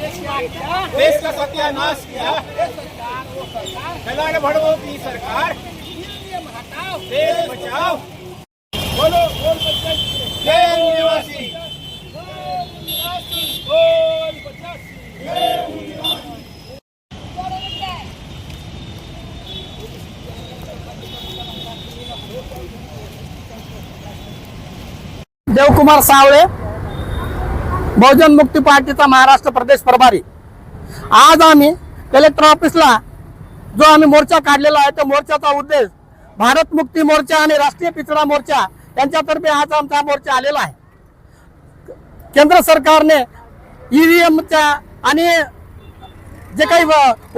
देश का सत्यानाश किया, खिलाड़ भड़वों की सरकार, देश बचाओ, बोलो जय निवासी, देवकुमार सावळे, बहुजन मुक्ती पार्टीचा महाराष्ट्र प्रदेश प्रभारी। आज आम्ही कलेक्टर ऑफिसला जो आम्ही मोर्चा काढलेला आहे त्या मोर्चाचा उद्देश भारत मुक्ती मोर्चा आणि राष्ट्रीय पिछड़ा मोर्चा यांच्यातर्फे आज आमचा मोर्चा आलेला आहे। केंद्र सरकारने ईव्हीएमच्या आणि जे काही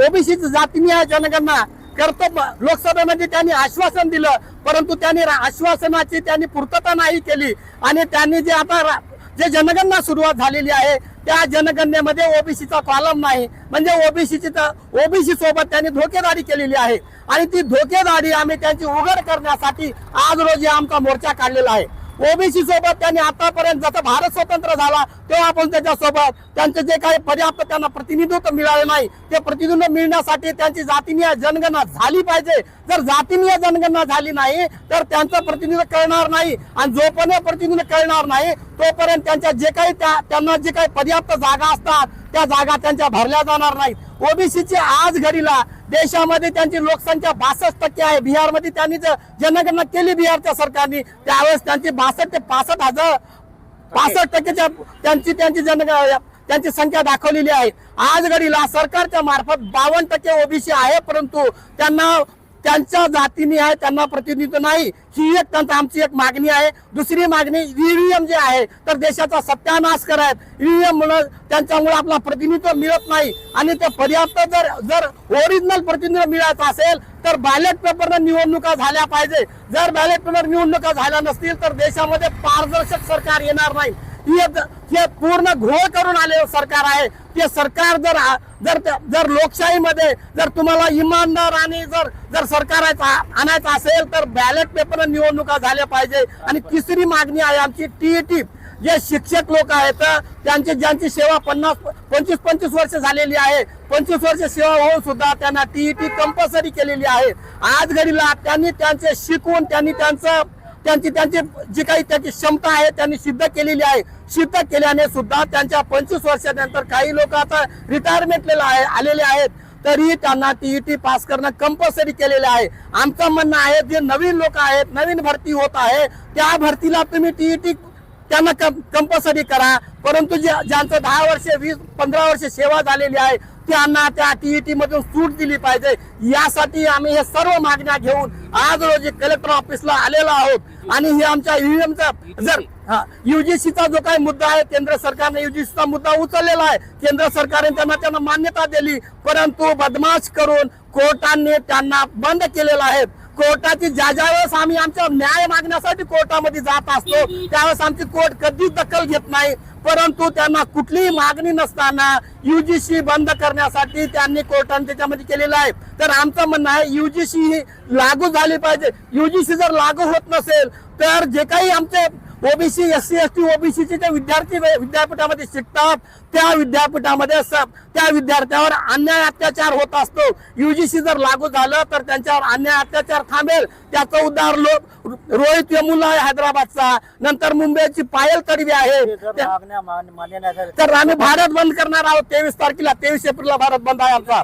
ओबीसी जातीय जनगणना करतो लोकसभेमध्ये त्यांनी आश्वासन दिलं, परंतु त्यांनी आश्वासनाची त्यांनी पूर्तता नाही केली आणि त्यांनी जे आता जे जनगणना सुरुवात झालेली आहे त्या जनगणनेमध्ये ओबीसीचा कॉलम नाही, म्हणजे ओबीसी सोबत त्यांनी धोकेदारी केलेली आहे आणि ती धोकेदारी आम्ही त्यांची उघड करण्यासाठी आज रोजी आमचा मोर्चा काढलेला आहे। ओबीसी सोबत त्यांनी आतापर्यंत जसं भारत स्वतंत्र झाला तेव्हा आपण त्याच्यासोबत त्यांचे जे काही पर्याप्त त्यांना प्रतिनिधित्व मिळाले नाही ते प्रतिनिधित्व मिळण्यासाठी त्यांची जातीय जनगणना झाली पाहिजे। जर जातीय जनगणना झाली नाही तर त्यांचं प्रतिनिधित्व कळणार नाही आणि जोपर्यंत प्रतिनिधित्व कळणार नाही तोपर्यंत त्यांच्या जे काही त्यांना जे काही पर्याप्त जागा असतात त्या जागा त्यांच्या भरल्या जाणार नाहीत। ओबीसीची आज घडीला देशामध्ये त्यांची लोकसंख्या 62% आहे। बिहारमध्ये त्यांनी जनगणना केली बिहारच्या सरकारने, त्यावेळेस त्यांची 62 ते 65% त्यांची संख्या दाखवलेली आहे। आज घडीला सरकारच्या मार्फत 52% ओबीसी आहे, परंतु त्यांच्या जातीने आहे त्यांना प्रतिनिधित्व नाही। ही एक आमची एक मागणी आहे। दुसरी मागणी ईव्हीएम जे आहे तर देशाचा सत्यानाश करायत, ईव्हीएम मुळे त्यांच्यामुळे आपला प्रतिनिधित्व मिळत नाही आणि ते पर्याप्त जर ओरिजिनल प्रतिनिधित्व मिळायचं असेल तर बॅलेट पेपरने निवडणुका झाल्या पाहिजे। जर बॅलेट पेपर निवडणुका झाल्या नसतील तर देशामध्ये पारदर्शक सरकार येणार नाही। हे पूर्ण घोळ करून आलेलं सरकार आहे। ते सरकार जर लोकशाहीमध्ये जर तुम्हाला इमानदार आणि जर सरकार आणायचं असेल तर बॅलेट पेपर निवडणुका झाल्या पाहिजे। आणि तिसरी मागणी आहे आमची टीईटी, जे शिक्षक लोक आहेत ज्यांची सेवा 25 वर्ष झालेली आहे, 25 वर्ष सेवा होऊन सुद्धा त्यांना टीईटी कंपल्सरी केलेली आहे। आज घडीला त्यांनी त्यांचे शिकून त्यांची जी काही त्याची क्षमता आहे त्यांनी सिद्ध केलेली आहे। सिद्ध केल्याने सुद्धा त्यांच्या 25 वर्षानंतर काही लोक आता रिटायरमेंटला आलेले आहेत तरी त्यांना टीईटी पास करणं कंपल्सरी केलेलं आहे। आमचं म्हणणं आहे जे नवीन लोक आहेत, नवीन भरती होत आहे त्या भरतीला तुम्ही टीईटी त्यांना कंपल्सरी करा, परंतु ज्यांचं 10 वर्ष 20-15 वर्ष सेवा झालेली आहे त्यांना त्या टीईटी मधून सूट दिली पाहिजे। यासाठी आम्ही हे सर्व मागण्या घेऊन आज रोजी कलेक्टर ऑफिसला आलेलो आहोत आणि हे आमच्या ईव्हीएमचा जर यूजीसीचा जो काही मुद्दा आहे केंद्र सरकारने यूजीसीचा मुद्दा उचललेला आहे, केंद्र सरकारने त्यांना मान्यता दिली, परंतु बदमाश करून कोर्टाने त्यांना बंद केलेला आहे। कोर्टाची ज्या वेळेस आम्ही आमच्या न्याय मागण्यासाठी कोर्टामध्ये जात असतो त्यावेळेस आमची कोर्ट कधीच दखल घेत नाही, परंतु त्यांना कुठलीही मागणी नसताना यूजीसी बंद करण्यासाठी त्यांनी कोर्टाने त्याच्यामध्ये केलेलं आहे। तर आमचं म्हणणं आहे यूजीसी ही लागू झाली पाहिजे। यूजीसी जर लागू होत नसेल तर जे काही आमचे ओबीसी SC ST ओबीसीचे जे विद्यार्थी विद्यापीठामध्ये शिकतात त्या विद्यापीठामध्ये त्या विद्यार्थ्यावर अन्याय अत्याचार होत असतो। यूजीसी जर लागू झालं तर त्यांच्यावर अन्याय अत्याचार थांबेल। त्याचं उदाहरण रोहित वेमुला आहे हैदराबादचा, नंतर मुंबईची पायल तडवी आहे। तर आम्ही भारत बंद करणार आहोत 23 तारखेला, 23 एप्रिलला भारत बंद आहे आमचा।